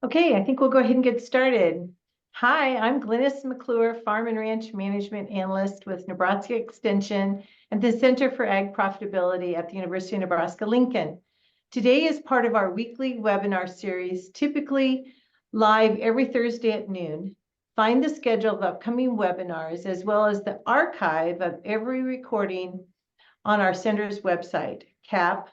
Okay, I think we'll go ahead and get started. Hi, I'm Glynis McClure, Farm and Ranch Management Analyst with Nebraska Extension and the Center for Ag Profitability at the University of Nebraska-Lincoln. Today is part of our weekly webinar series, typically live every Thursday at noon. Find the schedule of upcoming webinars as well as the archive of every recording on our center's website, cap.unl.edu.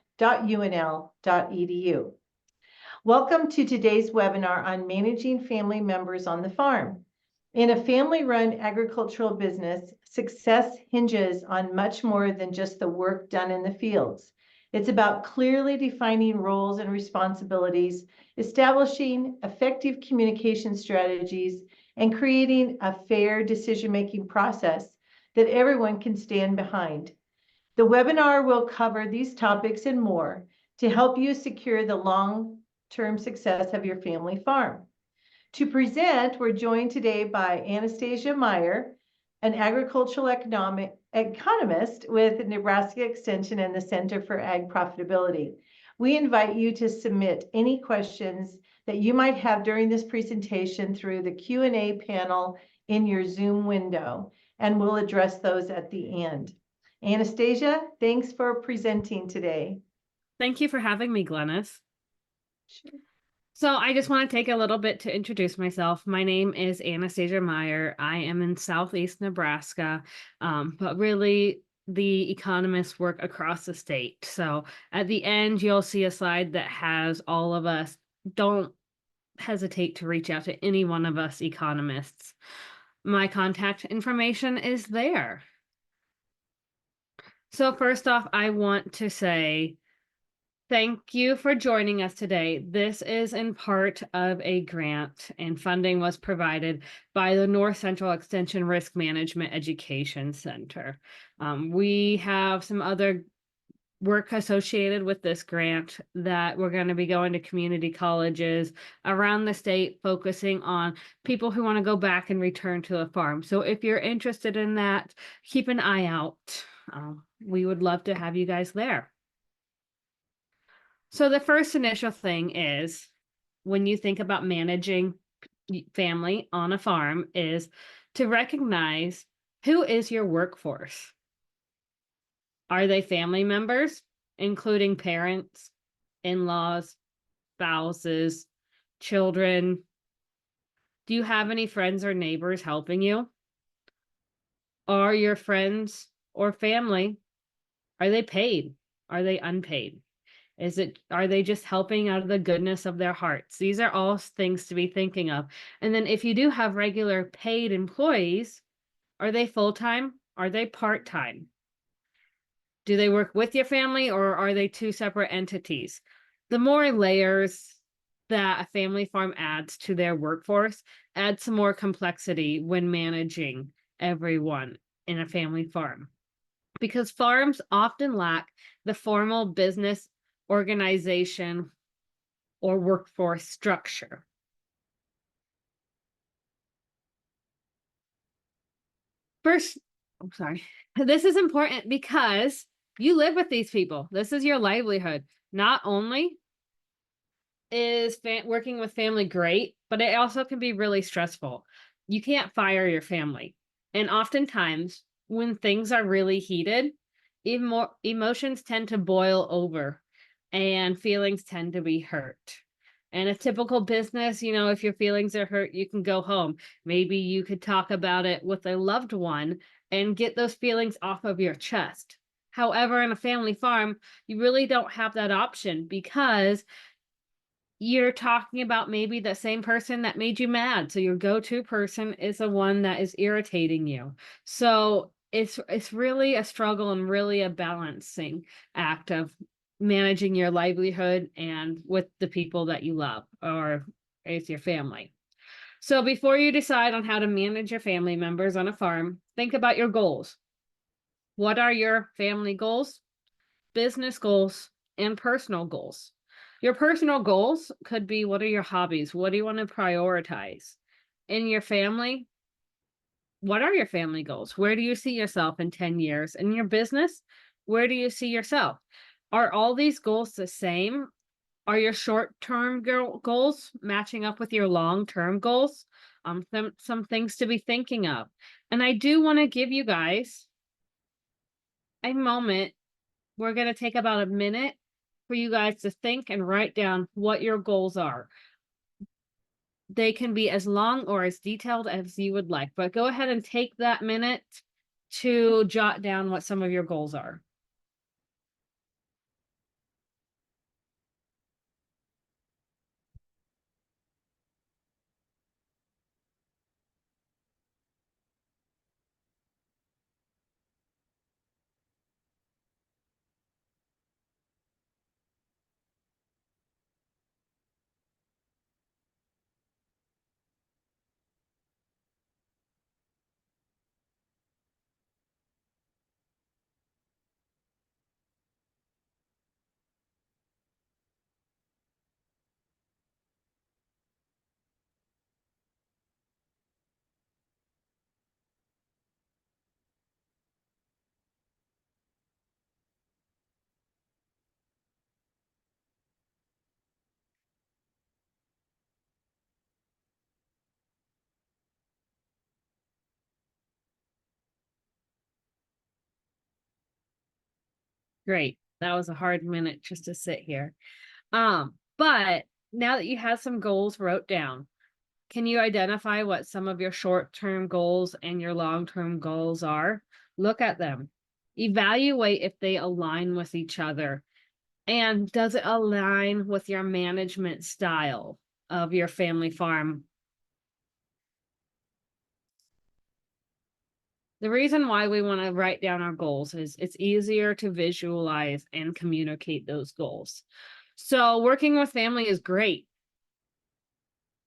Welcome to today's webinar on managing family members on the farm. In a family-run agricultural business, success hinges on much more than just the work done in the fields. It's about clearly defining roles and responsibilities, establishing effective communication strategies, and creating a fair decision-making process that everyone can stand behind. The webinar will cover these topics and more to help you secure the long-term success of your family farm. To present, we're joined today by Anastasia Meyer, an agricultural economist with Nebraska Extension and the Center for Ag Profitability. We invite you to submit any questions that you might have during this presentation through the Q&A panel in your Zoom window, and we'll address those at the end. Anastasia, thanks for presenting today. Thank you for having me, Glynis. Sure. So I just want to take a little bit to introduce myself. My name is Anastasia Meyer. I am in Southeast Nebraska, but really the economists work across the state. So at the end, you'll see a slide that has all of us. Don't hesitate to reach out to any one of us economists. My contact information is there. So first off, I want to say, thank you for joining us today. This is in part of a grant, and funding was provided by the North Central Extension Risk Management Education Center. We have some other work associated with this grant that we're going to be going to community colleges around the state, focusing on people who want to go back and return to the farm. So if you're interested in that, keep an eye out. We would love to have you guys there. So the first initial thing is, when you think about managing family on a farm, is to recognize who is your workforce. Are they family members, including parents, in-laws, spouses, children? Do you have any friends or neighbors helping you? Are your friends or family, are they paid? Are they unpaid? Are they just helping out of the goodness of their hearts? These are all things to be thinking of. And then if you do have regular paid employees, are they full-time? Are they part-time? Do they work with your family, or are they two separate entities? The more layers that a family farm adds to their workforce adds some more complexity when managing everyone in a family farm, because farms often lack the formal business organization or workforce structure. First, I'm sorry. This is important because you live with these people. This is your livelihood. Not only is working with family great, but it also can be really stressful. You can't fire your family. And oftentimes, when things are really heated, even more emotions tend to boil over and feelings tend to be hurt. And a typical business, if your feelings are hurt, you can go home. Maybe you could talk about it with a loved one and get those feelings off of your chest. However, in a family farm, you really don't have that option, because you're talking about maybe the same person that made you mad. So your go-to person is the one that is irritating you. So it's really a struggle and really a balancing act of managing your livelihood and with the people that you love, or it's your family. So before you decide on how to manage your family members on a farm, think about your goals. What are your family goals, business goals, and personal goals? Your personal goals could be, what are your hobbies? What do you want to prioritize? In your family, what are your family goals? Where do you see yourself in 10 years? In your business, where do you see yourself? Are all these goals the same? Are your short-term goals matching up with your long-term goals? Some things to be thinking of. And I do want to give you guys a moment. We're going to take about a minute for you guys to think and write down what your goals are. They can be as long or as detailed as you would like, but go ahead and take that minute to jot down what some of your goals are. Great. That was a hard minute just to sit here. But now that you have some goals wrote down, can you identify what some of your short-term goals and your long-term goals are? Look at them. Evaluate if they align with each other. And does it align with your management style of your family farm? The reason why we want to write down our goals is it's easier to visualize and communicate those goals. So working with family is great,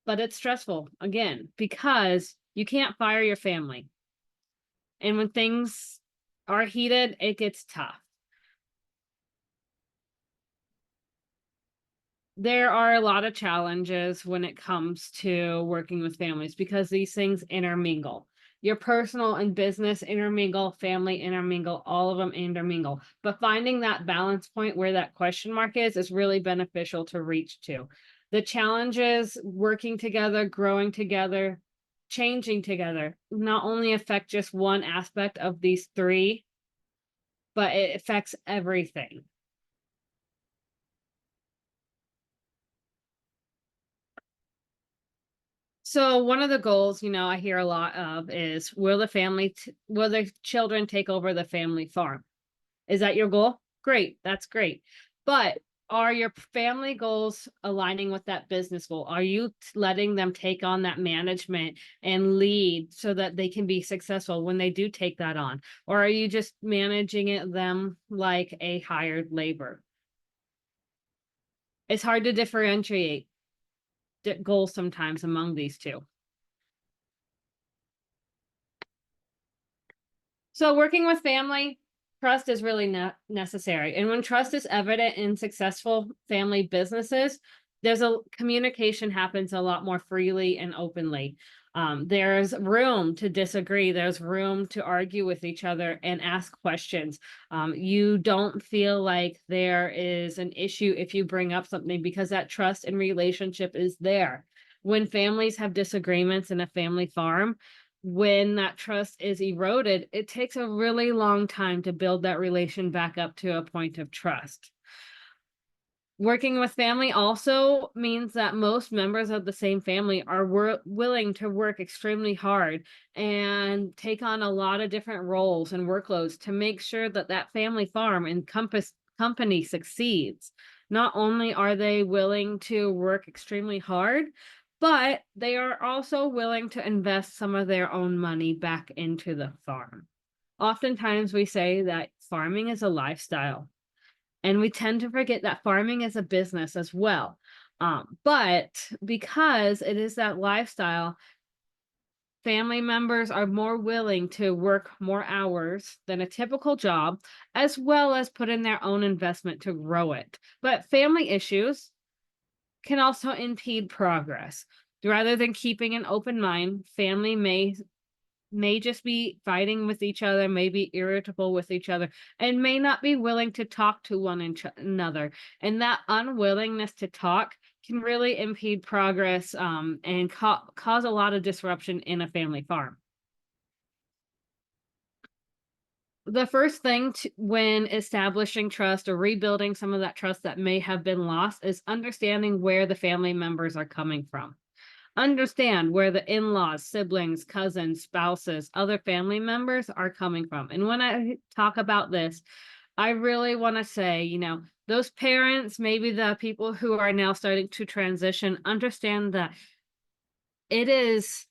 but it's stressful again because you can't fire your family. And when things are heated, it gets tough. There are a lot of challenges when it comes to working with families because these things intermingle. Your personal and business intermingle, family intermingle, all of them intermingle. But finding that balance point where that question mark is really beneficial to reach to. The challenges working together, growing together, changing together not only affect just one aspect of these three, but it affects everything. So one of the goals, I hear a lot of is will the children take over the family farm? Is that your goal? Great, that's great. But are your family goals aligning with that business goal? Are you letting them take on that management and lead so that they can be successful when they do take that on? Or are you just managing them like a hired labor? It's hard to differentiate goals sometimes among these two. So working with family, trust is really necessary. And when trust is evident in successful family businesses, there's a communication happens a lot more freely and openly. There's room to disagree. There's room to argue with each other and ask questions. You don't feel like there is an issue if you bring up something because that trust and relationship is there. When families have disagreements in a family farm, when that trust is eroded, it takes a really long time to build that relation back up to a point of trust. Working with family also means that most members of the same family are willing to work extremely hard and take on a lot of different roles and workloads to make sure that that family farm and company succeeds. Not only are they willing to work extremely hard, but they are also willing to invest some of their own money back into the farm. Oftentimes we say that farming is a lifestyle, and we tend to forget that farming is a business as well. But because it is that lifestyle, family members are more willing to work more hours than a typical job, as well as put in their own investment to grow it. But family issues can also impede progress. Rather than keeping an open mind, family may may just be fighting with each other, may be irritable with each other, and may not be willing to talk to another. And that unwillingness to talk can really impede progress, and cause a lot of disruption in a family farm. The first thing when establishing trust or rebuilding some of that trust that may have been lost is understanding where the family members are coming from. Understand where the in-laws, siblings, cousins, spouses, other family members are coming from. And when I talk about this, I really want to say, those parents, maybe the people who are now starting to transition, understand that it is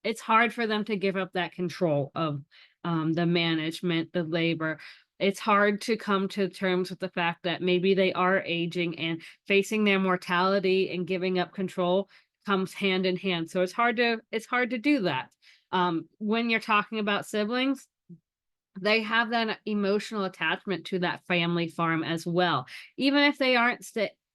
it's hard for them to give up that control of, the management, the labor. It's hard to come to terms with the fact that maybe they are aging, and facing their mortality and giving up control comes hand in hand. So it's hard to do that. When you're talking about siblings, they have that emotional attachment to that family farm as well. Even if they aren't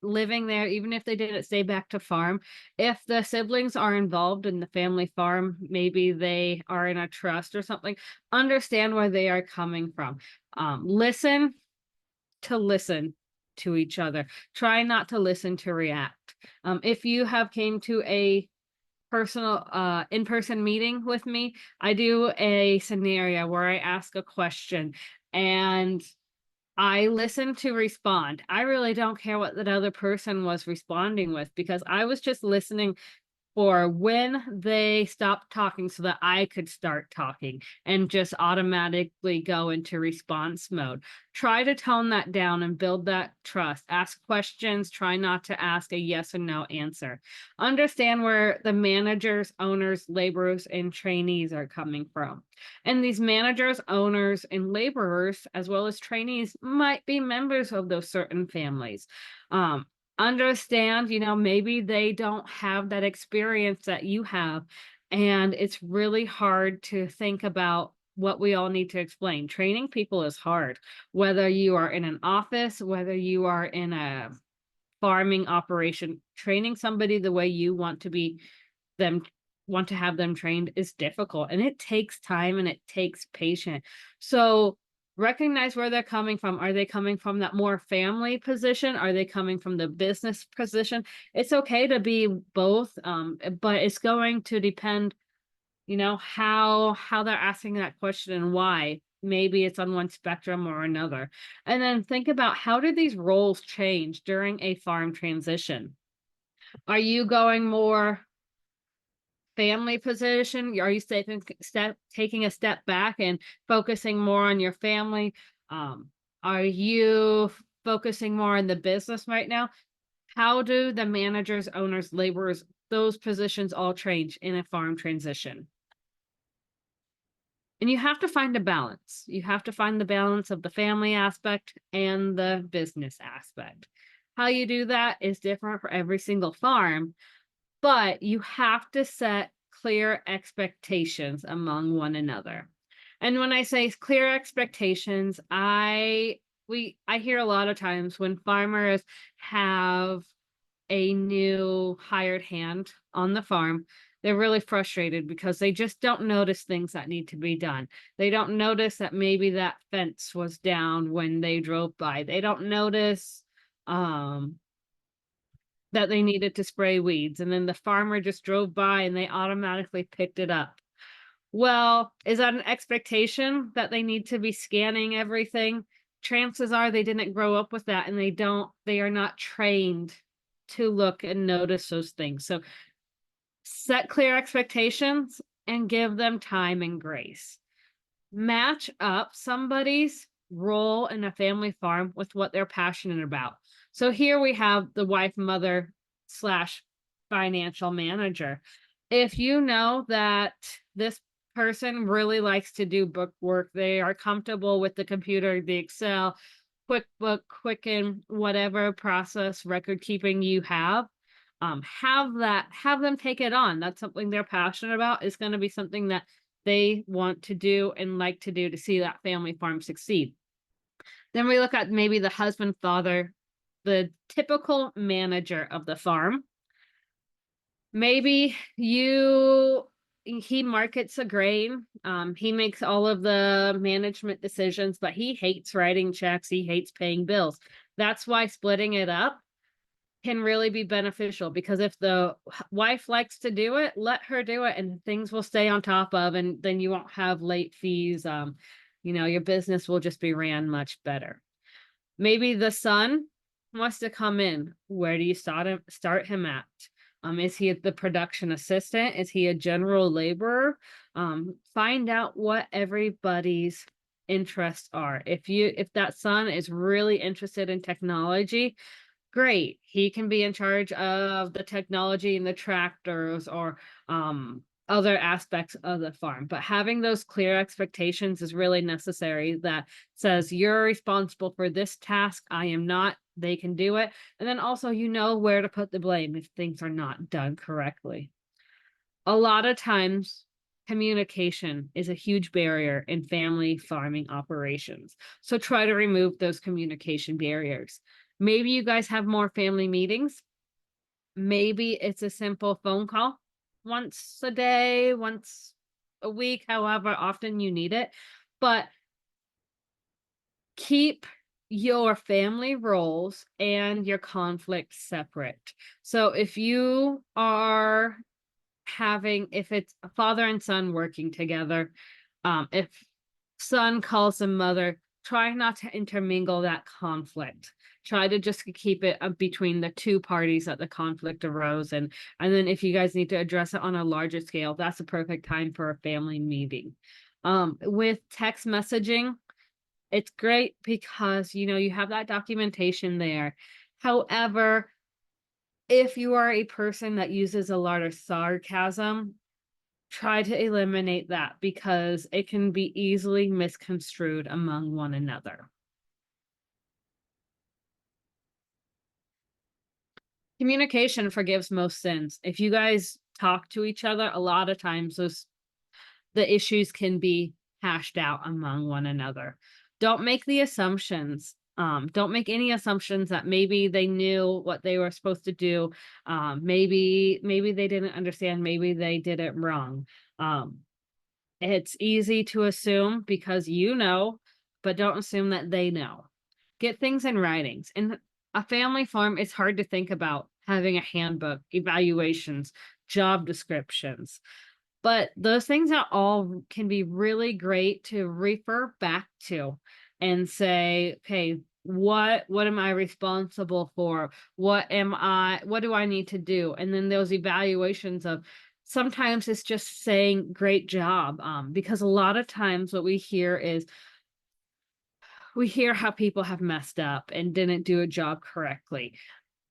living there, even if they didn't stay back to farm, if the siblings are involved in the family farm, maybe they are in a trust or something, understand where they are coming from. Listen to each other. Try not to listen to react. If you have came to a personal in-person meeting with me, I do a scenario where I ask a question and I listen to respond. I really don't care what that other person was responding with, because I was just listening for when they stopped talking so that I could start talking and just automatically go into response mode. Try to tone that down and build that trust. Ask questions. Try not to ask a yes or no answer. Understand where the managers, owners, laborers, and trainees are coming from. And these managers, owners, and laborers, as well as trainees, might be members of those certain families. Understand, maybe they don't have that experience that you have, and it's really hard to think about what we all need to explain. Training people is hard, whether you are in an office, whether you are in a farming operation. Training somebody the way you them want to have them trained is difficult, and it takes time and it takes patience. So recognize where they're coming from. Are they coming from that more family position? Are they coming from the business position? It's okay to be both, but it's going to depend, how they're asking that question and why. Maybe it's on one spectrum or another. And then think about, how do these roles change during a farm transition? Are you going more family position? Are you taking a step back and focusing more on your family? Are you focusing more on the business right now? How do the managers, owners, laborers, those positions all change in a farm transition? And you have to find a balance. You have to find the balance of the family aspect and the business aspect. How you do that is different for every single farm, but you have to set clear expectations among one another. And when I say clear expectations, I hear a lot of times when farmers have a new hired hand on the farm, they're really frustrated because they just don't notice things that need to be done. They don't notice that maybe that fence was down when they drove by. They don't notice um that they needed to spray weeds, and then the farmer just drove by and they automatically picked it up. Well, is that an expectation that they need to be scanning everything? Chances are they didn't grow up with that, and they are not trained to look and notice those things. So set clear expectations and give them time and grace. Match up somebody's role in a family farm with what they're passionate about. So here we have the wife, mother slash financial manager. If you know that this person really likes to do book work, they are comfortable with the computer, the Excel, QuickBook, Quicken, whatever process record keeping you have them take it on. That's something they're passionate about. It's going to be something that they want to do and like to do to see that family farm succeed. Then we look at maybe the husband, father, the typical manager of the farm. Maybe you he markets a grain. He makes all of the management decisions, but he hates writing checks. He hates paying bills. That's why splitting it up can really be beneficial, because if the wife likes to do it, let her do it and things will stay on top of, and then you won't have late fees. Your business will just be ran much better. Maybe the son wants to come in. Where do you start him at? Is he the production assistant? Is he a general laborer? Find out what everybody's interests are. If that son is really interested in technology, great. He can be in charge of the technology and the tractors, or other aspects of the farm. But having those clear expectations is really necessary, that says you're responsible for this task. I am not. They can do it. And then also, where to put the blame if things are not done correctly. A lot of times, communication is a huge barrier in family farming operations. So try to remove those communication barriers. Maybe you guys have more family meetings. Maybe it's a simple phone call once a day, once a week, however often you need it. But keep your family roles and your conflicts separate. So if you are if it's a father and son working together, if son calls the mother, try not to intermingle that conflict. Try to just keep it between the two parties that the conflict arose. And then if you guys need to address it on a larger scale, that's a perfect time for a family meeting. With text messaging, it's great because, you have that documentation there. However, if you are a person that uses a lot of sarcasm, try to eliminate that, because it can be easily misconstrued among one another. Communication forgives most sins. If you guys talk to each other, a lot of times the issues can be hashed out among one another. Don't make the assumptions. Don't make any assumptions that maybe they knew what they were supposed to do. Maybe they didn't understand. Maybe they did it wrong. It's easy to assume because but don't assume that they know. Get things in writings. In a family farm, it's hard to think about having a handbook, evaluations, job descriptions. But those things are all can be really great to refer back to and say, okay, what am I responsible for? What do I need to do? And then those evaluations of, sometimes it's just saying great job. Because a lot of times what we hear is, we hear how people have messed up and didn't do a job correctly,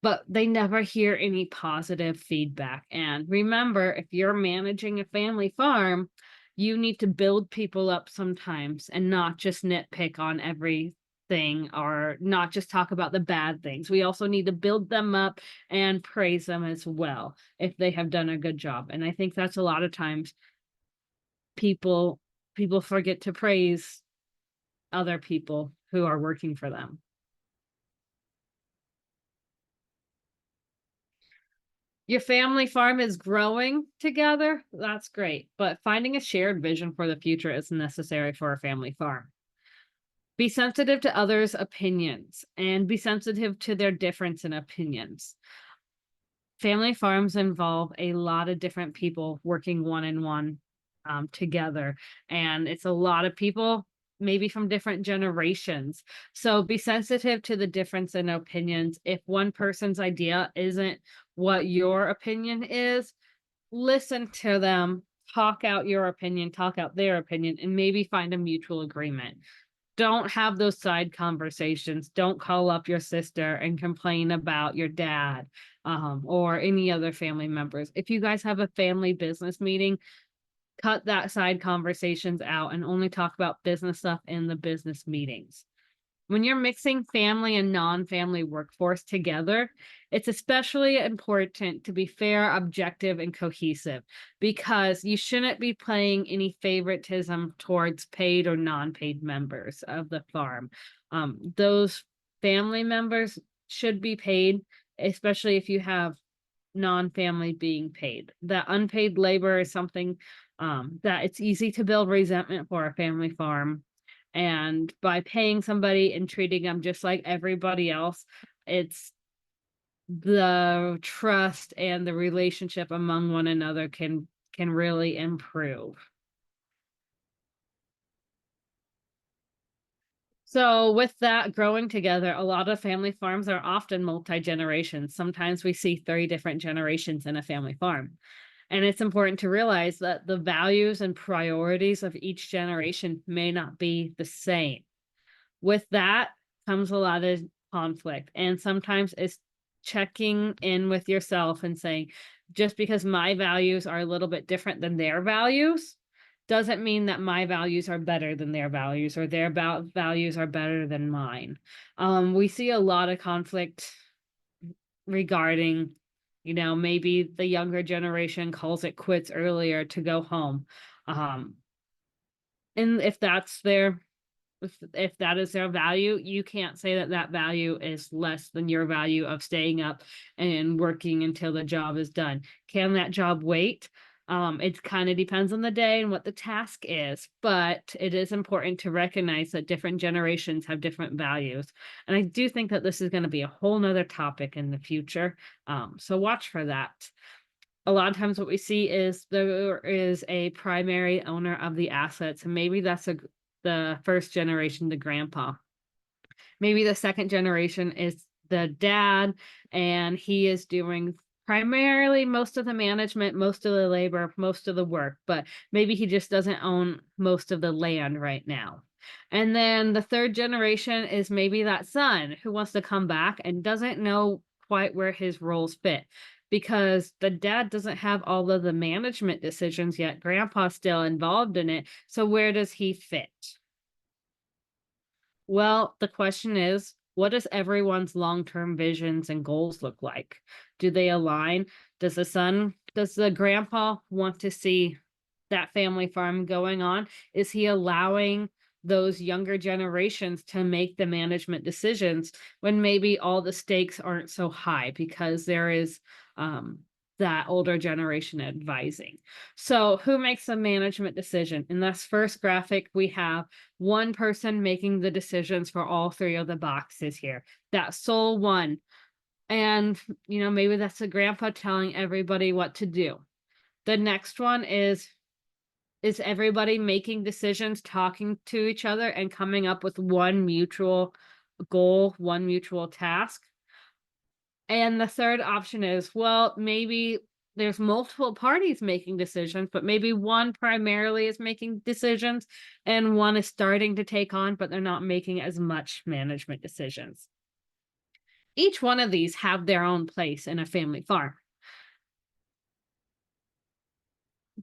but they never hear any positive feedback. And remember, if you're managing a family farm, you need to build people up sometimes and not just nitpick on everything, or not just talk about the bad things. We also need to build them up and praise them as well if they have done a good job. And I think that's a lot of times people forget to praise other people who are working for them. Your family farm is growing together. That's great. But finding a shared vision for the future is necessary for a family farm. Be sensitive to others' opinions and be sensitive to their difference in opinions. Family farms involve a lot of different people working one-on-one together. And it's a lot of people, maybe from different generations. So be sensitive to the difference in opinions. If one person's idea isn't what your opinion is, listen to them, talk out your opinion, talk out their opinion, and maybe find a mutual agreement. Don't have those side conversations. Don't call up your sister and complain about your dad, or any other family members. If you guys have a family business meeting, cut that side conversations out and only talk about business stuff in the business meetings. When you're mixing family and non-family workforce together, it's especially important to be fair, objective, and cohesive, because you shouldn't be playing any favoritism towards paid or non-paid members of the farm. Those family members should be paid, especially if you have non-family being paid. That unpaid labor is something that it's easy to build resentment for a family farm. And by paying somebody and treating them just like everybody else, it's the trust and the relationship among one another can really improve. So with that growing together, a lot of family farms are often multi-generations. Sometimes we see 30 different generations in a family farm. And it's important to realize that the values and priorities of each generation may not be the same. With that comes a lot of conflict. And sometimes it's checking in with yourself and saying, just because my values are a little bit different than their values, doesn't mean that my values are better than their values or their values are better than mine. We see a lot of conflict regarding, maybe the younger generation calls it quits earlier to go home. And if that's their if that is their value, you can't say that that value is less than your value of staying up and working until the job is done. Can that job wait? It kind of depends on the day and what the task is, but it is important to recognize that different generations have different values. And I do think that this is going to be a whole nother topic in the future. So watch for that. A lot of times what we see is there is a primary owner of the assets, and maybe that's the first generation, the grandpa. Maybe the second generation is the dad, and he is doing primarily most of the management, most of the labor, most of the work, but maybe he just doesn't own most of the land right now. And then the third generation is maybe that son who wants to come back and doesn't know quite where his roles fit because the dad doesn't have all of the management decisions yet. Grandpa's still involved in it. So where does he fit? Well, the question is, what does everyone's long-term visions and goals look like? Do they align? Does the grandpa want to see that family farm going on? Is he allowing those younger generations to make the management decisions when maybe all the stakes aren't so high because there is that older generation advising? So who makes the management decision? In this first graphic, we have one person making the decisions for all three of the boxes here. That sole one. And, maybe that's the grandpa telling everybody what to do. The next one is everybody making decisions, talking to each other, and coming up with one mutual goal, one mutual task? And the third option is, well, maybe there's multiple parties making decisions, but maybe one primarily is making decisions and one is starting to take on, but they're not making as much management decisions. Each one of these have their own place in a family farm.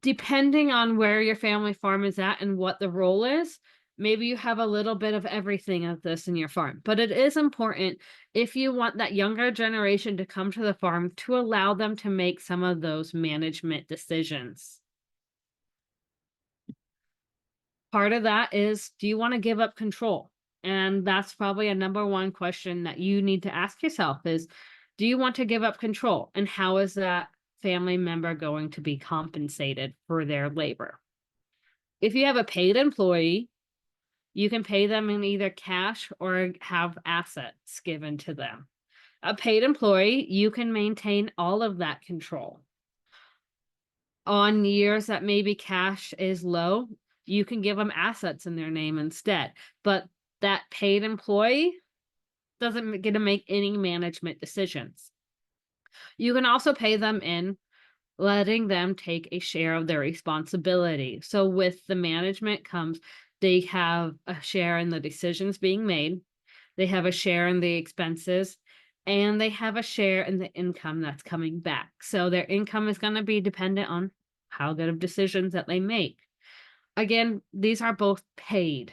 Depending on where your family farm is at and what the role is, maybe you have a little bit of everything of this in your farm. But it is important, if you want that younger generation to come to the farm, to allow them to make some of those management decisions. Part of that is, do you want to give up control? And that's probably a number one question that you need to ask yourself is, do you want to give up control? And how is that family member going to be compensated for their labor? If you have a paid employee, you can pay them in either cash or have assets given to them. A paid employee, you can maintain all of that control. On years that maybe cash is low, you can give them assets in their name instead. But that paid employee doesn't get to make any management decisions. You can also pay them in, letting them take a share of their responsibility. So with the management comes, they have a share in the decisions being made, they have a share in the expenses, and they have a share in the income that's coming back. So their income is going to be dependent on how good of decisions that they make. Again, these are both paid.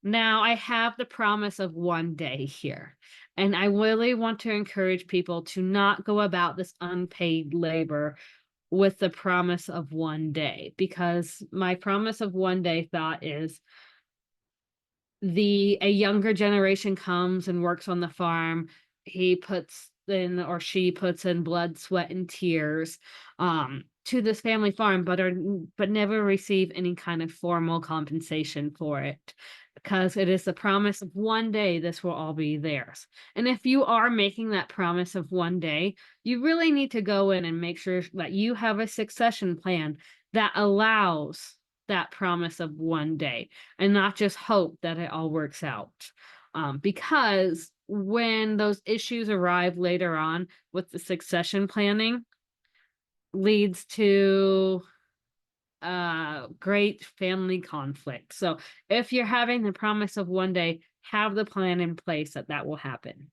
Now I have the promise of one day here, and I really want to encourage people to not go about this unpaid labor with the promise of one day, because my promise of one day thought is a younger generation comes and works on the farm. He puts in or she puts in blood, sweat, and tears to this family farm, but never receive any kind of formal compensation for it, because it is the promise of one day this will all be theirs. And if you are making that promise of one day, you really need to go in and make sure that you have a succession plan that allows that promise of one day, and not just hope that it all works out. Because when those issues arrive later on with the succession planning, leads to great family conflict. So if you're having the promise of one day, have the plan in place that that will happen.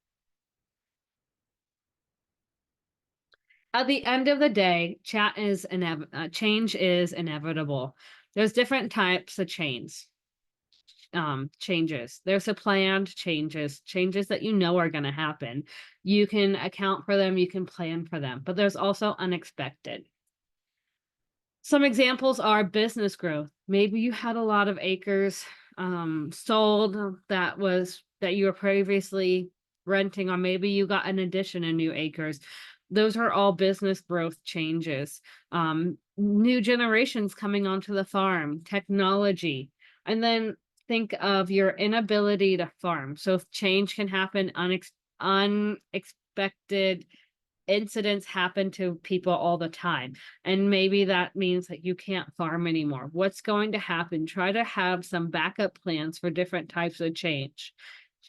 At the end of the day, change is inevitable. There's different types of changes. There's a planned changes that you know are going to happen. You can account for them, you can plan for them, but there's also unexpected. Some examples are business growth. Maybe you had a lot of acres sold that you were previously renting, or maybe you got an addition of new acres. Those are all business growth changes. New generations coming onto the farm, technology, and then think of your inability to farm. So change can happen, unexpected incidents happen to people all the time, and maybe that means that you can't farm anymore. What's going to happen? Try to have some backup plans for different types of change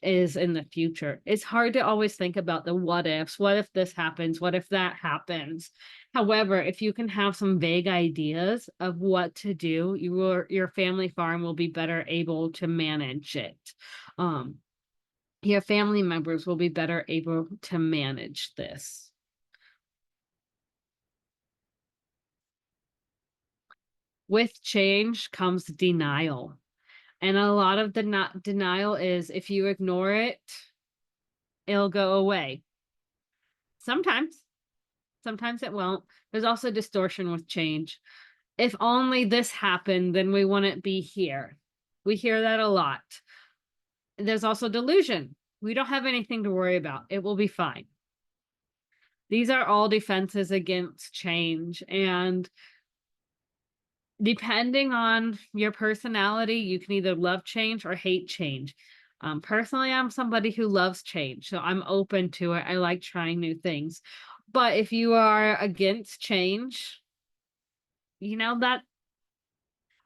is in the future. It's hard to always think about the what ifs. What if this happens? What if that happens? However, if you can have some vague ideas of what to do, your family farm will be better able to manage it. Your family members will be better able to manage this. With change comes denial. And a lot of the denial is, if you ignore it, it'll go away. Sometimes it won't. There's also distortion with change. If only this happened, then we wouldn't be here. We hear that a lot. There's also delusion. We don't have anything to worry about. It will be fine. These are all defenses against change, and depending on your personality, you can either love change or hate change. Personally, I'm somebody who loves change, so I'm open to it. I like trying new things. But if you are against change, you know that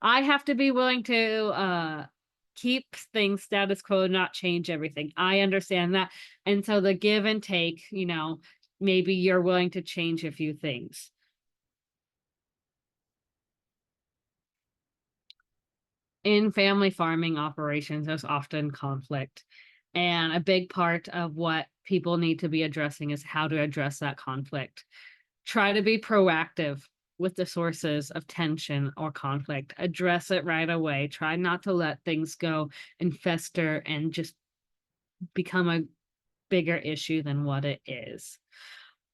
I have to be willing to keep things status quo, not change everything. I understand that. And so the give and take, maybe you're willing to change a few things. In family farming operations, there's often conflict. And a big part of what people need to be addressing is how to address that conflict. Try to be proactive with the sources of tension or conflict. Address it right away. Try not to let things go and fester and just become a bigger issue than what it is.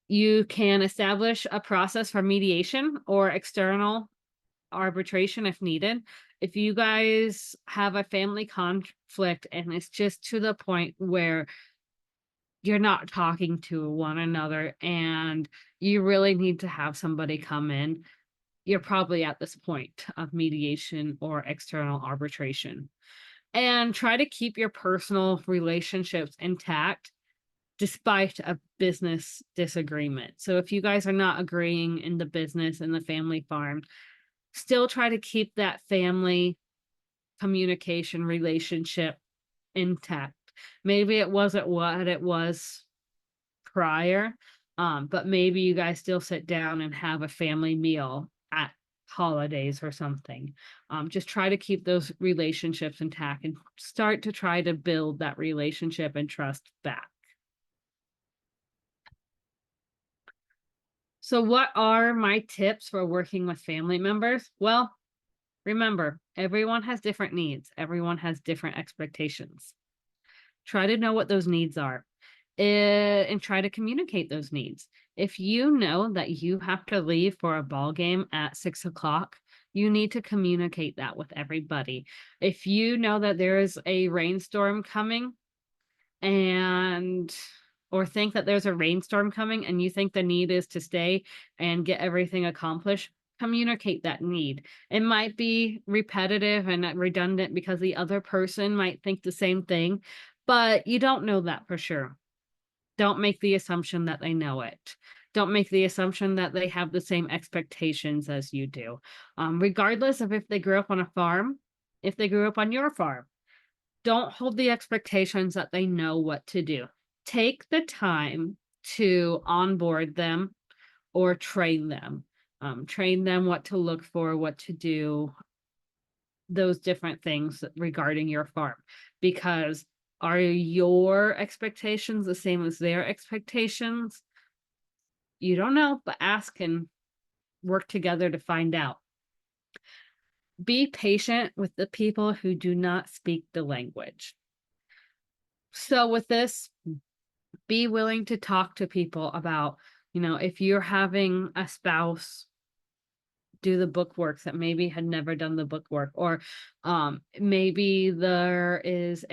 You can establish a process for mediation or external arbitration if needed. If you guys have a family conflict and it's just to the point where you're not talking to one another and you really need to have somebody come in, you're probably at this point of mediation or external arbitration. And try to keep your personal relationships intact despite a business disagreement. So if you guys are not agreeing in the business and the family farm, still try to keep that family communication relationship intact. Maybe it wasn't what it was prior, but maybe you guys still sit down and have a family meal at holidays or something. Just try to keep those relationships intact and start to try to build that relationship and trust back. So what are my tips for working with family members? Well, remember, everyone has different needs. Everyone has different expectations. Try to know what those needs are and try to communicate those needs. If you know that you have to leave for a ball game at 6 o'clock, you need to communicate that with everybody. If you know that there is a rainstorm coming or think that there's a rainstorm coming and you think the need is to stay and get everything accomplished, communicate that need. It might be repetitive and redundant because the other person might think the same thing, but you don't know that for sure. Don't make the assumption that they know it. Don't make the assumption that they have the same expectations as you do. Regardless of if they grew up on a farm, if they grew up on your farm, don't hold the expectations that they know what to do. Take the time to onboard them or train them. Train them what to look for, what to do, those different things regarding your farm. Because are your expectations the same as their expectations? You don't know, but ask and work together to find out. Be patient with the people who do not speak the language. So with this, be willing to talk to people about, if you're having a spouse do the book work that maybe had never done the book work, or maybe there is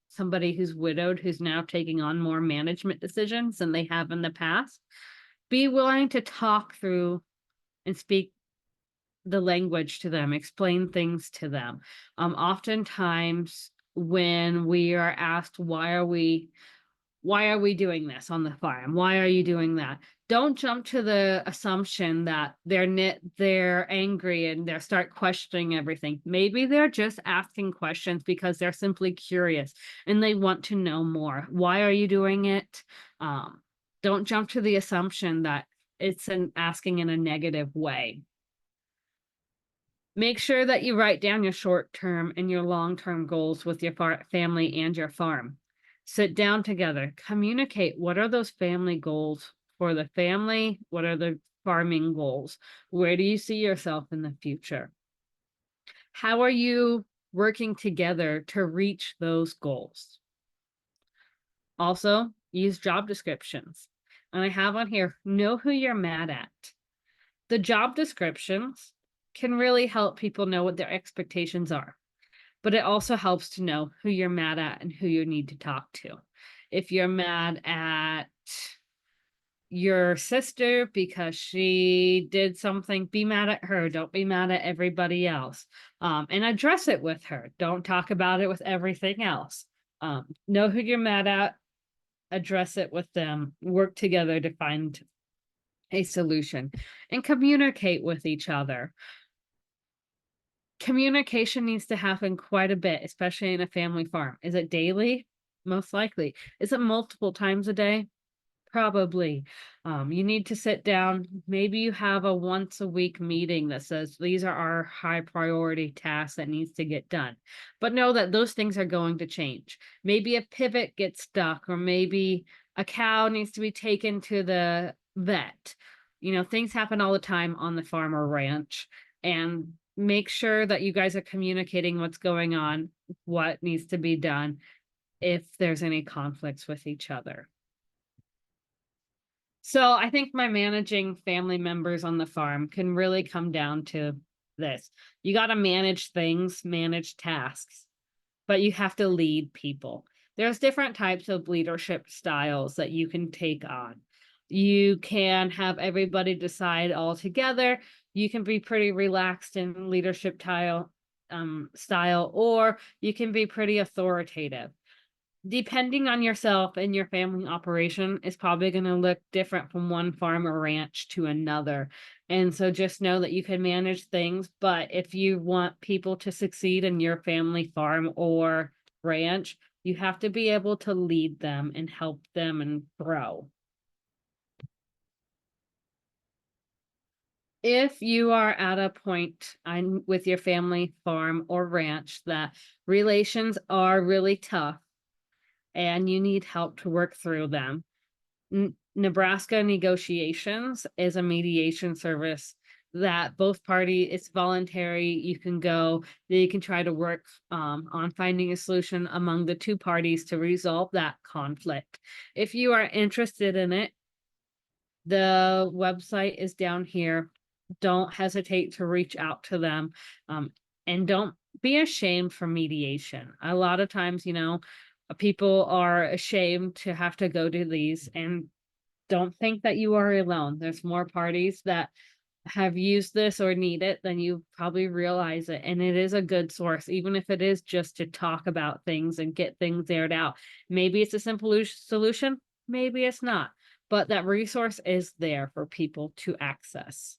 somebody who's widowed who's now taking on more management decisions than they have in the past. Be willing to talk through and speak the language to them, explain things to them. Oftentimes when we are asked, why are we doing this on the farm? Why are you doing that? Don't jump to the assumption that they're angry and they start questioning everything. Maybe they're just asking questions because they're simply curious and they want to know more. Why are you doing it? Don't jump to the assumption that it's asking in a negative way. Make sure that you write down your short-term and your long-term goals with your family and your farm. Sit down together, communicate what are those family goals for the family, what are the farming goals, where do you see yourself in the future? How are you working together to reach those goals? Also, use job descriptions. And I have on here, know who you're mad at. The job descriptions can really help people know what their expectations are. But it also helps to know who you're mad at and who you need to talk to. If you're mad at your sister because she did something, be mad at her. Don't be mad at everybody else. And address it with her. Don't talk about it with everything else. Know who you're mad at, address it with them, work together to find a solution, and communicate with each other. Communication needs to happen quite a bit, especially in a family farm. Is it daily? Most likely. Is it multiple times a day? Probably. You need to sit down. Maybe you have a once a week meeting that says these are our high priority tasks that needs to get done. But know that those things are going to change. Maybe a pivot gets stuck, or maybe a cow needs to be taken to the vet. Things happen all the time on the farm or ranch, and make sure that you guys are communicating what's going on, what needs to be done, if there's any conflicts with each other. So I think my managing family members on the farm can really come down to this. You got to manage things, manage tasks, but you have to lead people. There's different types of leadership styles that you can take on. You can have everybody decide all together. You can be pretty relaxed in leadership style, or you can be pretty authoritative. Depending on yourself and your family operation is probably going to look different from one farm or ranch to another. And so just know that you can manage things, but if you want people to succeed in your family farm or ranch, you have to be able to lead them and help them and grow. If you are at a point with your family farm or ranch that relations are really tough and you need help to work through them, Nebraska Negotiations is a mediation service that both parties, it's voluntary. You can go, you can try to work on finding a solution among the two parties to resolve that conflict. If you are interested in it, the website is down here. Don't hesitate to reach out to them, and don't be ashamed for mediation. A lot of times, People are ashamed to have to go to these, and don't think that you are alone. There's more parties that have used this or need it than you probably realize it. And it is a good source, even if it is just to talk about things and get things aired out. Maybe it's a simple solution, maybe it's not, but that resource is there for people to access.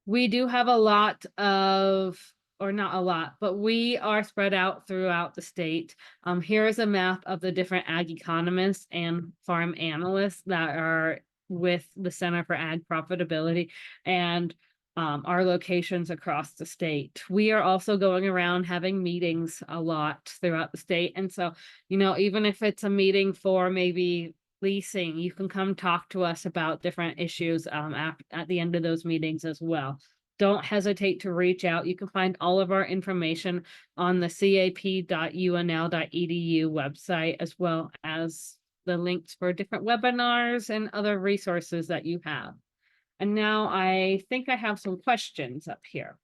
We do have a lot of, or not a lot, but we are spread out throughout the state. Here is a map of the different ag economists and farm analysts that are with the Center for Ag Profitability, and our locations across the state. We are also going around having meetings a lot throughout the state. And so, even if it's a meeting for maybe leasing, you can come talk to us about different issues at the end of those meetings as well. Don't hesitate to reach out. You can find all of our information on the cap.unl.edu website, as well as the links for different webinars and other resources that you have. And now I think I have some questions up here.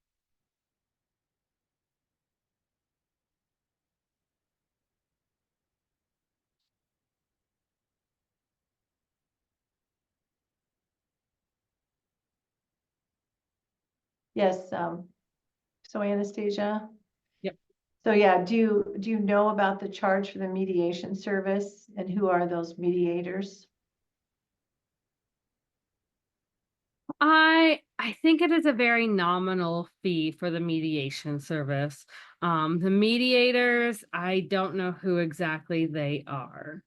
Yes, so Anastasia? Yep. So yeah, do you know about the charge for the mediation service, and who are those mediators? I think it is a very nominal fee for the mediation service. The mediators, I don't know who exactly they are.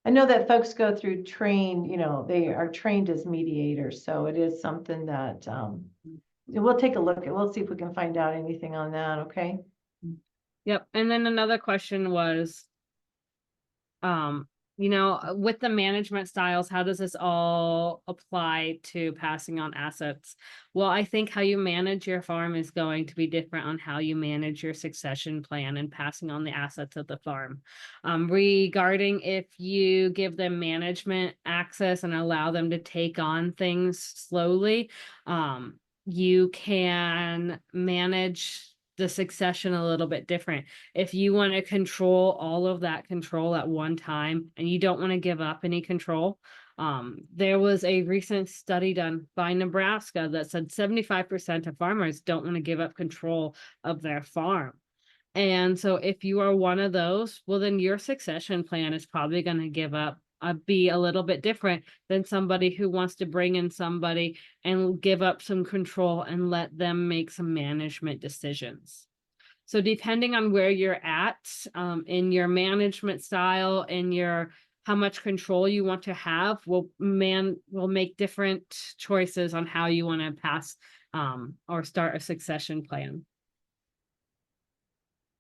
I know that folks go through they are trained as mediators, so it is something that, we'll take a look at, we'll see if we can find out anything on that, okay? Yep. And then another question was, with the management styles, how does this all apply to passing on assets? Well, I think how you manage your farm is going to be different on how you manage your succession plan and passing on the assets of the farm. Regarding if you give them management access and allow them to take on things slowly, you can manage the succession a little bit different. If you want to control all of that control at one time and you don't want to give up any control, there was a recent study done by Nebraska that said 75% of farmers don't want to give up control of their farm. And so if you are one of those, well, then your succession plan is probably going to be a little bit different than somebody who wants to bring in somebody and give up some control and let them make some management decisions. So depending on where you're at in your management style and how much control you want to have will make different choices on how you want to pass or start a succession plan.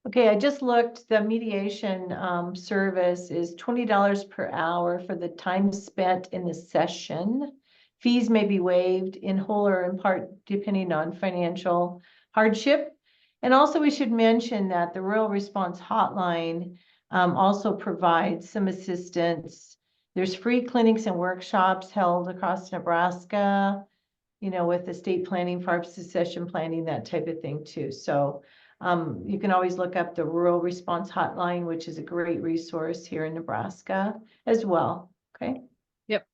Okay, I just looked, the mediation service is $20 per hour for the time spent in the session. Fees may be waived in whole or in part, depending on financial hardship. And also we should mention that the Rural Response Hotline also provides some assistance. There's free clinics and workshops held across Nebraska, with estate planning, farm succession planning, that type of thing too. So you can always look up the Rural Response Hotline, which is a great resource here in Nebraska as well. Okay. Yep.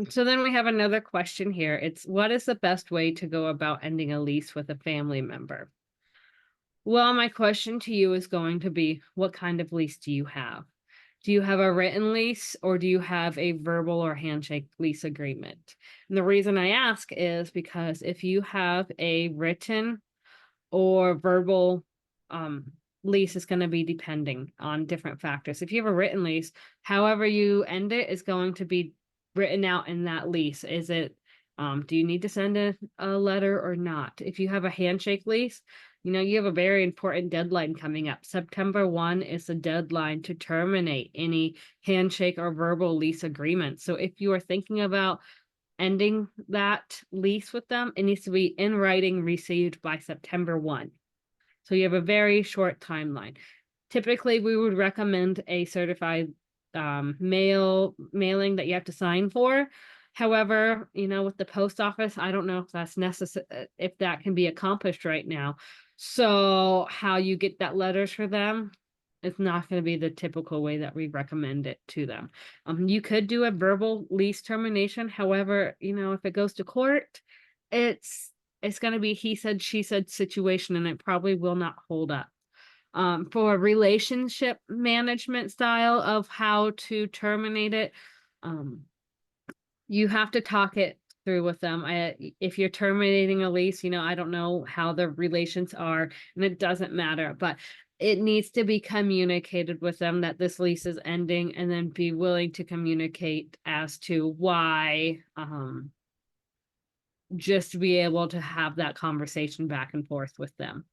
So then we have another question here. It's, what is the best way to go about ending a lease with a family member? Well, my question to you is going to be, what kind of lease do you have? Do you have a written lease, or do you have a verbal or handshake lease agreement? And the reason I ask is because if you have a written or verbal lease, is going to be depending on different factors. If you have a written lease, however you end it is going to be written out in that lease. Is it, do you need to send a letter or not? If you have a handshake lease, you have a very important deadline coming up. September 1 is the deadline to terminate any handshake or verbal lease agreement. So if you are thinking about ending that lease with them, it needs to be in writing, received by September 1. So you have a very short timeline. Typically, we would recommend a certified mailing that you have to sign for. However, with the post office, I don't know if that's necessary, if that can be accomplished right now. So how you get that letters for them, It's not going to be the typical way that we recommend it to them. You could do a verbal lease termination. However, if it goes to court, it's going to be he said, she said situation, and it probably will not hold up. For a relationship management style of how to terminate it, you have to talk it through with them. If you're terminating a lease, I don't know how the relations are, and it doesn't matter, but it needs to be communicated with them that this lease is ending, and then be willing to communicate as to why, just to be able to have that conversation back and forth with them.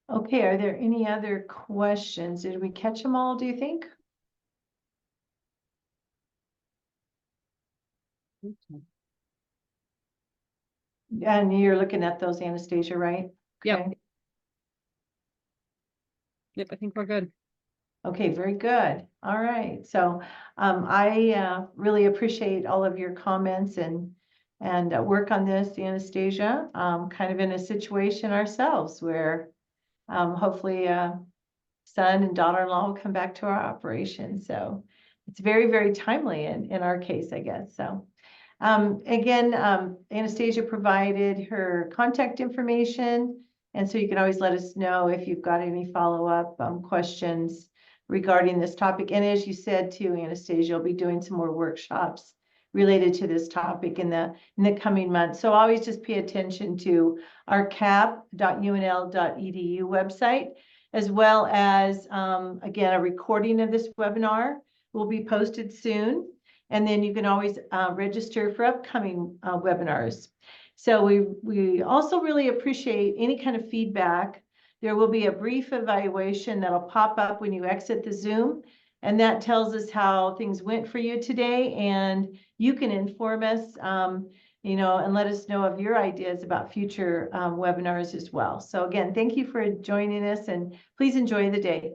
Okay, are there any other questions? Did we catch them all, do you think? And you're looking at those, Anastasia, right? Yep. Okay. Yep, I think we're good. Okay, very good. All right. So I really appreciate all of your comments and work on this, Anastasia. Kind of in a situation ourselves where hopefully son and daughter-in-law will come back to our operation. So it's very, very timely in our case, I guess. So again, Anastasia provided her contact information. And so you can always let us know if you've got any follow-up questions regarding this topic. And as you said too, Anastasia, you'll be doing some more workshops related to this topic in the coming months. So always just pay attention to our cap.unl.edu website, as well as, again, a recording of this webinar will be posted soon. And then you can always register for upcoming webinars. So we also really appreciate any kind of feedback. There will be a brief evaluation that'll pop up when you exit the Zoom, and that tells us how things went for you today. And you can inform us, and let us know of your ideas about future webinars as well. So again, thank you for joining us, and please enjoy the day.